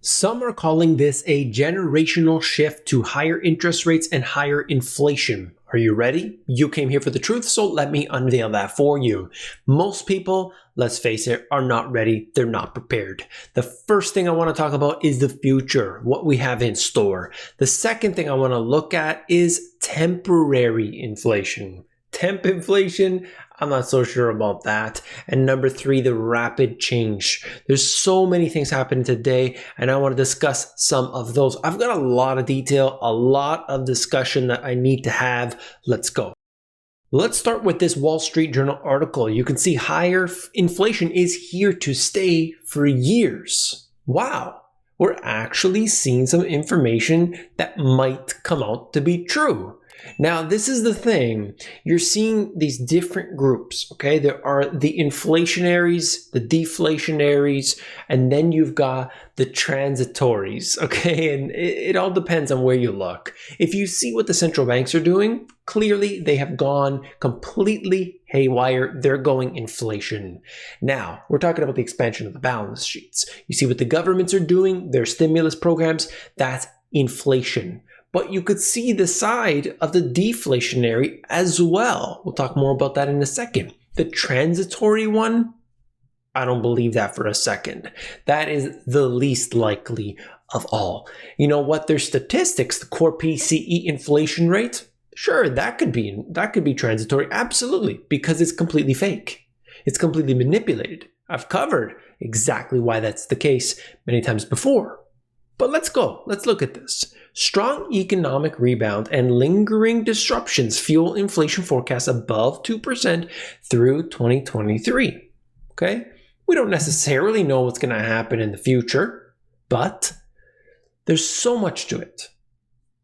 Some are calling this a generational shift to higher interest rates and higher inflation. Are you ready? You came here for the truth, so let me unveil that for you. Most people, let's face it, are not ready. They're not prepared. The first thing I want to talk about is the future, what we have in store. The second thing I want to look at is temporary inflation. Temp inflation, I'm not so sure about that. And number three, the rapid change. There's so many things happening today, and I want to discuss some of those. I've got a lot of detail, a lot of discussion that I need to have. Let's go. Let's start with this Wall Street Journal article. You can see higher inflation is here to stay for years. Wow. We're actually seeing some information that might come out to be true. Now, this is the thing. You're seeing these different groups, okay? There are the inflationaries, the deflationaries, and then you've got the transitories, okay? And it all depends on where you look. If you see what the central banks are doing, clearly they have gone completely haywire. They're going inflation. Now, we're talking about the expansion of the balance sheets. You see what the governments are doing, their stimulus programs, that's inflation. But you could see the side of the deflationary as well. We'll talk more about that in a second. The transitory one, I don't believe that for a second. That is the least likely of all. You know what? There's statistics, the core PCE inflation rate. Sure, that could be transitory. Absolutely, because it's completely fake. It's completely manipulated. I've covered exactly why that's the case many times before. But let's go. Let's look at this. Strong economic rebound and lingering disruptions fuel inflation forecasts above 2% through 2023. Okay? We don't necessarily know what's going to happen in the future, but there's so much to it.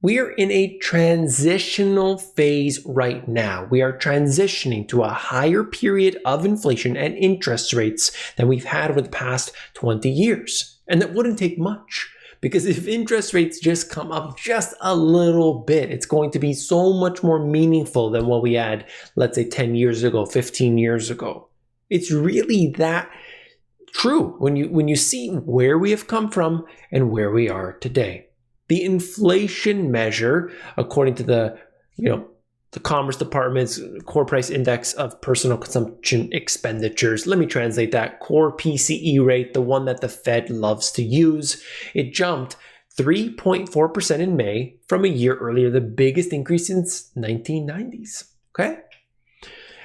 We are in a transitional phase right now. We are transitioning to a higher period of inflation and interest rates than we've had over the past 20 years. And that wouldn't take much. Because if interest rates just come up just a little bit, it's going to be so much more meaningful than what we had, let's say 10 years ago, 15 years ago. It's really that true when you see where we have come from and where we are today. The inflation measure, according to the Commerce Department's core price index of personal consumption expenditures. Let me translate that. Core PCE rate, the one that the Fed loves to use. It jumped 3.4% in May from a year earlier, the biggest increase since 1990s. Okay?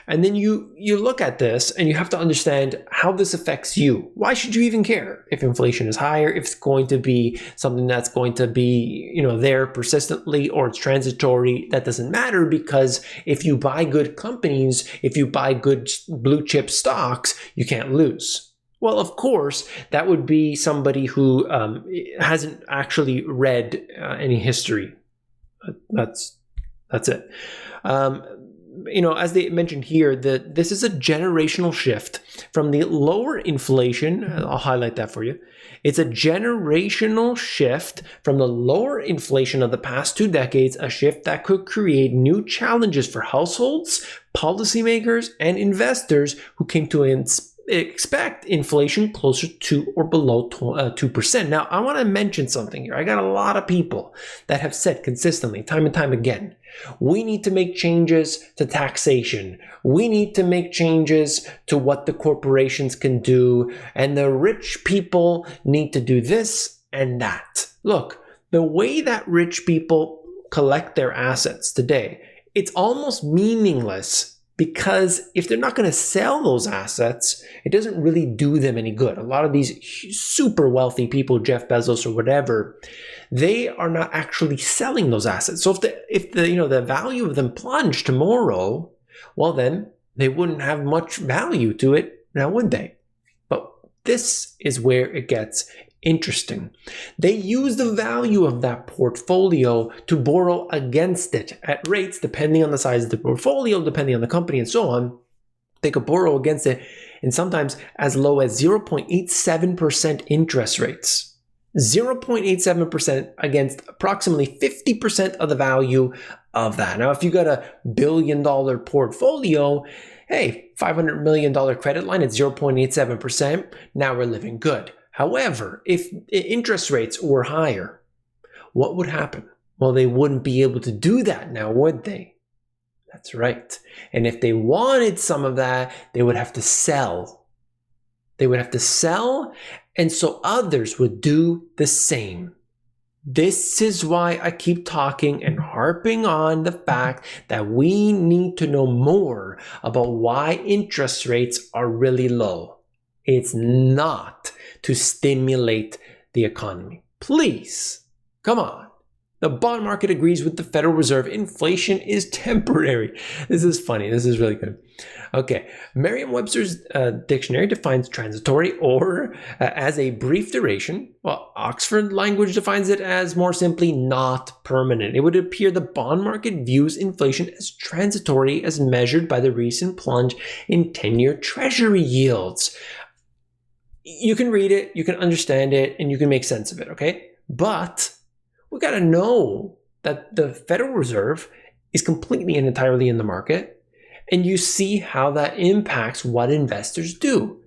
And then you look at this and you have to understand how this affects you. Why should you even care if inflation is higher, if it's going to be something that's going to be, there persistently, or it's transitory? That doesn't matter, because if you buy good companies, if you buy good blue chip stocks, you can't lose. Well, of course, that would be somebody who hasn't actually read any history. That's it. As they mentioned here, that this is a generational shift from the lower inflation. I'll highlight that for you. It's a generational shift from the lower inflation of the past 2 decades, a shift that could create new challenges for households, policymakers, and investors who came to expect inflation closer to or below 2%. Now, I want to mention something here. I got a lot of people that have said consistently, time and time again, we need to make changes to taxation. We need to make changes to what the corporations can do, and the rich people need to do this and that. Look, the way that rich people collect their assets today, it's almost meaningless. Because if they're not going to sell those assets, it doesn't really do them any good. A lot of these super wealthy people, Jeff Bezos or whatever, they are not actually selling those assets. So if the value of them plunged tomorrow, well then they wouldn't have much value to it now, would they? But this is where it gets interesting. They use the value of that portfolio to borrow against it at rates, depending on the size of the portfolio, depending on the company and so on. They could borrow against it, and sometimes as low as 0.87% interest rates. 0.87% against approximately 50% of the value of that. Now, if you got a $1 billion portfolio, hey, $500 million credit line at 0.87%, now we're living good. However, if interest rates were higher, what would happen? Well, they wouldn't be able to do that now, would they? That's right. And if they wanted some of that, they would have to sell. They would have to sell, and so others would do the same. This is why I keep talking and harping on the fact that we need to know more about why interest rates are really low. It's not to stimulate the economy. Please, come on. The bond market agrees with the Federal Reserve. Inflation is temporary. This is funny. This is really good. Okay. Merriam-Webster's dictionary defines transitory or as a brief duration. Well, Oxford language defines it as more simply not permanent. It would appear the bond market views inflation as transitory as measured by the recent plunge in 10-year Treasury yields. You can read it, you can understand it, and you can make sense of it, okay? But we got to know that the Federal Reserve is completely and entirely in the market, and you see how that impacts what investors do.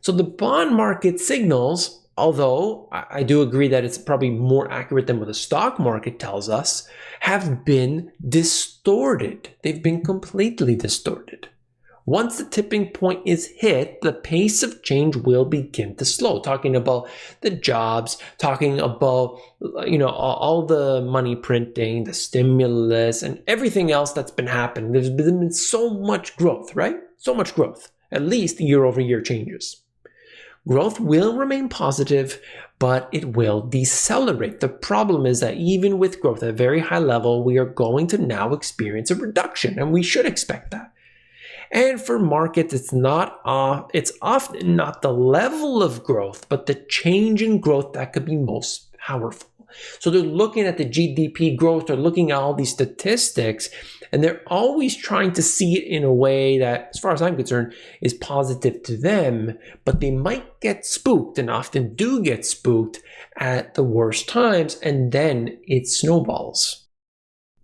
So the bond market signals, although I do agree that it's probably more accurate than what the stock market tells us, have been distorted. They've been completely distorted. Once the tipping point is hit, the pace of change will begin to slow. Talking about the jobs, talking about, all the money printing, the stimulus, and everything else that's been happening. There's been so much growth, right? So much growth, at least year-over-year changes. Growth will remain positive, but it will decelerate. The problem is that even with growth at a very high level, we are going to now experience a reduction, and we should expect that. And for markets, it's often not the level of growth, but the change in growth that could be most powerful. So they're looking at the GDP growth, they're looking at all these statistics, and they're always trying to see it in a way that, as far as I'm concerned, is positive to them, but they might get spooked, and often do get spooked at the worst times, and then it snowballs.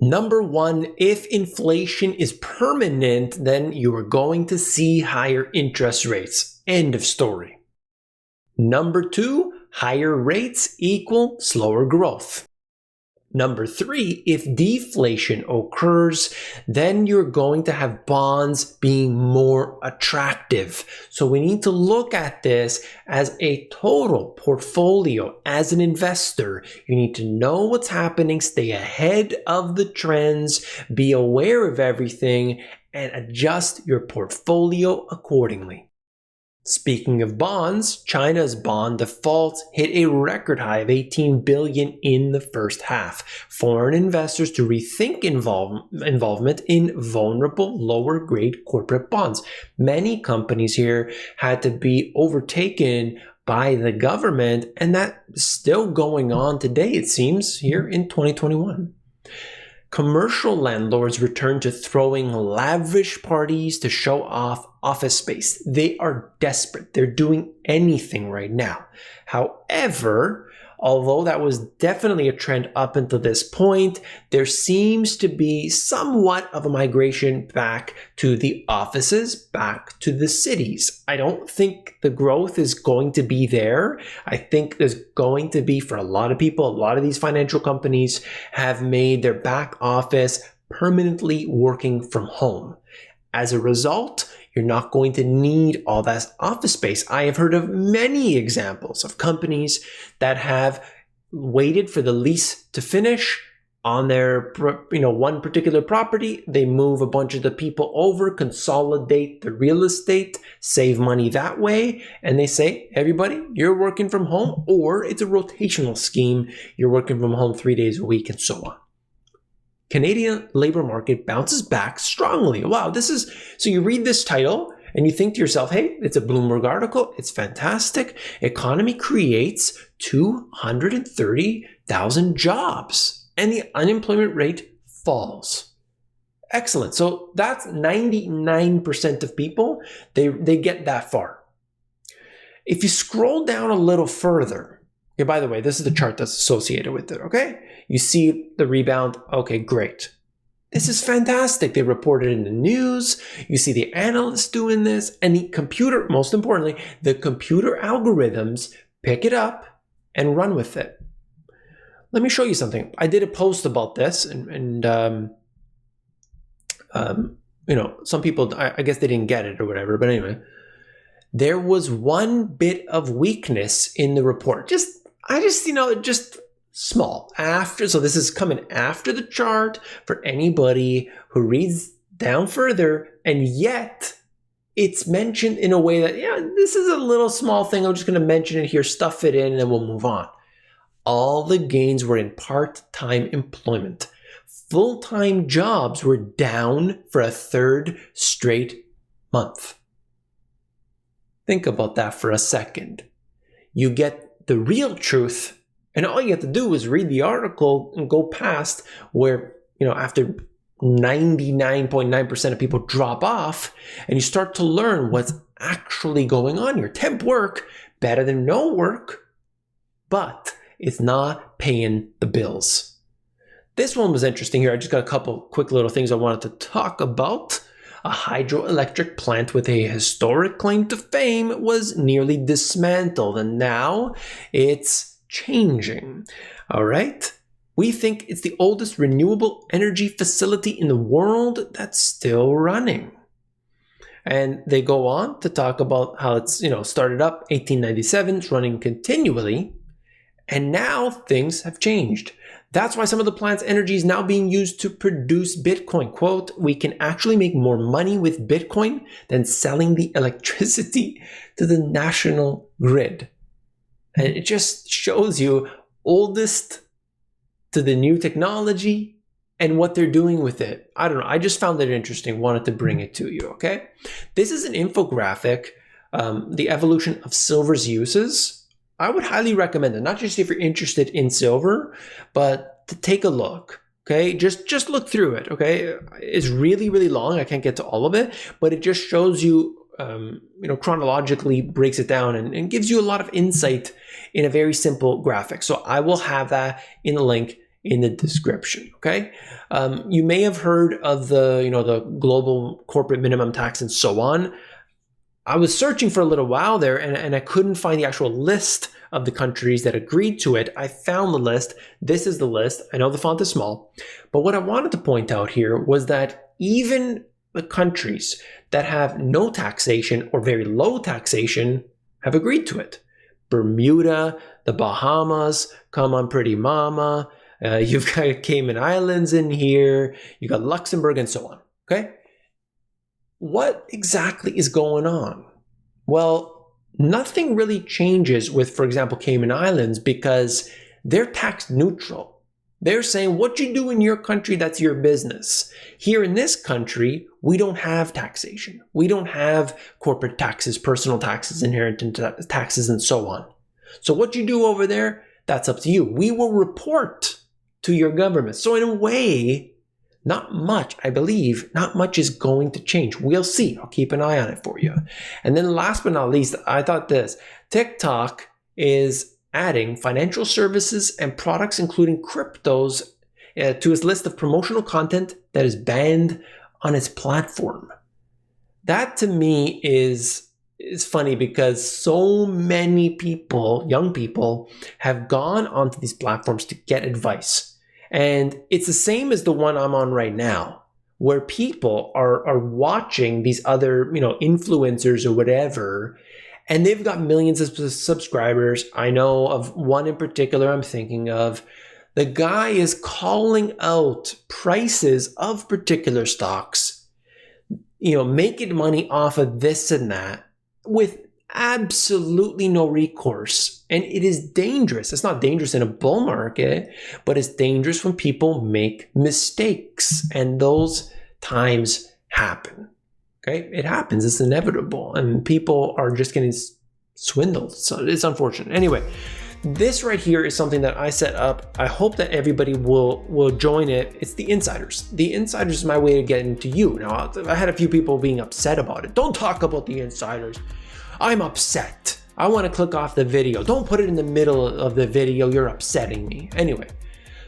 Number one, if inflation is permanent, then you are going to see higher interest rates. End of story. Number two, higher rates equal slower growth. Number three, if deflation occurs, then you're going to have bonds being more attractive. So we need to look at this as a total portfolio. As an investor, you need to know what's happening, stay ahead of the trends, be aware of everything, and adjust your portfolio accordingly. Speaking of bonds, China's bond defaults hit a record high of $18 billion in the first half. Foreign investors to rethink involvement in vulnerable lower-grade corporate bonds. Many companies here had to be overtaken by the government, and that's still going on today, it seems, here in 2021. Commercial landlords return to throwing lavish parties to show off office space. They are desperate. They're doing anything right now. However, although that was definitely a trend up until this point, there seems to be somewhat of a migration back to the offices, back to the cities. I don't think the growth is going to be there. I think there's going to be, for a lot of people, a lot of these financial companies have made their back office permanently working from home. As a result, you're not going to need all that office space. I have heard of many examples of companies that have waited for the lease to finish on their, one particular property. They move a bunch of the people over, consolidate the real estate, save money that way. And they say, everybody, you're working from home, or it's a rotational scheme. You're working from home 3 days a week and so on. Canadian labor market bounces back strongly. Wow, so you read this title and you think to yourself, hey, it's a Bloomberg article. It's fantastic. Economy creates 230,000 jobs and the unemployment rate falls. Excellent. So that's 99% of people. They get that far. If you scroll down a little further, okay, by the way, this is the chart that's associated with it, okay? You see the rebound. Okay, great. This is fantastic. They reported in the news. You see the analysts doing this, and most importantly, the computer algorithms pick it up and run with it. Let me show you something. I did a post about this, and some people, I guess they didn't get it or whatever, but anyway, there was one bit of weakness in the report. Just small. So this is coming after the chart for anybody who reads down further, and yet it's mentioned in a way that, this is a little small thing. I'm just going to mention it here, stuff it in, and then we'll move on. All the gains were in part-time employment. Full-time jobs were down for a third straight month. Think about that for a second. You get the real truth, and all you have to do is read the article and go past where, after 99.9% of people drop off, and you start to learn what's actually going on here. Temp work, better than no work, but it's not paying the bills. This one was interesting here. I just got a couple quick little things I wanted to talk about. A hydroelectric plant with a historic claim to fame was nearly dismantled, and now it's changing. All right? We think it's the oldest renewable energy facility in the world that's still running. And they go on to talk about how it's, started up 1897, it's running continually, and now things have changed. That's why some of the plant's energy is now being used to produce Bitcoin. Quote, we can actually make more money with Bitcoin than selling the electricity to the national grid. And it just shows you oldest to the new technology and what they're doing with it. I don't know. I just found it interesting. Wanted to bring it to you, okay? This is an infographic, the evolution of silver's uses. I would highly recommend it, not just if you're interested in silver, but to take a look, okay? Just look through it, okay? It's really, really long. I can't get to all of it, but it just shows you, chronologically breaks it down and gives you a lot of insight in a very simple graphic. So I will have that in the link in the description, okay? You may have heard of the global corporate minimum tax and so on. I was searching for a little while there and I couldn't find the actual list of the countries that agreed to it. I found the list. This is the list. I know the font is small, but what I wanted to point out here was that even the countries that have no taxation or very low taxation have agreed to it. Bermuda, the Bahamas, come on pretty mama. You've got Cayman Islands in here. You got Luxembourg and so on, okay? What exactly is going on? Well, nothing really changes with, for example, Cayman Islands because they're tax neutral. They're saying what you do in your country, that's your business. Here in this country, we don't have taxation. We don't have corporate taxes, personal taxes, inheritance taxes, and so on. So what you do over there, that's up to you. We will report to your government. So in a way, not much is going to change. We'll see. I'll keep an eye on it for you. And then last but not least, I thought this. TikTok is adding financial services and products, including cryptos, to its list of promotional content that is banned on its platform. That to me is funny because so many people, young people, have gone onto these platforms to get advice. And it's the same as the one I'm on right now, where people are watching these other, influencers or whatever, and they've got millions of subscribers. I know of one in particular I'm thinking of. The guy is calling out prices of particular stocks, making money off of this and that with absolutely no recourse. And it is dangerous. It's not dangerous in a bull market, but it's dangerous when people make mistakes. And those times happen. Okay? It happens. It's inevitable. And people are just getting swindled. So it's unfortunate. Anyway, this right here is something that I set up. I hope that everybody will join it. It's the insiders. The insiders is my way of getting to you. Now, I had a few people being upset about it. Don't talk about the insiders. I'm upset. I want to click off the video. Don't put it in the middle of the video. You're upsetting me. Anyway,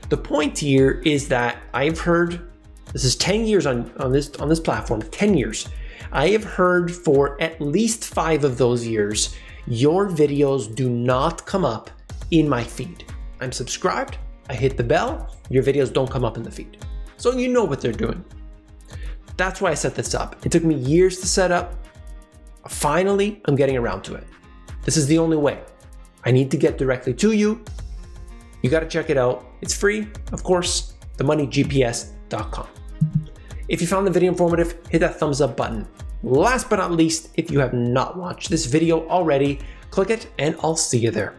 the point here is that I've heard, this is 10 years on this platform, 10 years. I have heard for at least 5 of those years, your videos do not come up in my feed. I'm subscribed, I hit the bell, your videos don't come up in the feed. So you know what they're doing. That's why I set this up. It took me years to set up. Finally, I'm getting around to it. This is the only way. I need to get directly to you. You got to check it out. It's free, of course, themoneygps.com. If you found the video informative, hit that thumbs up button. Last but not least, if you have not watched this video already, click it and I'll see you there.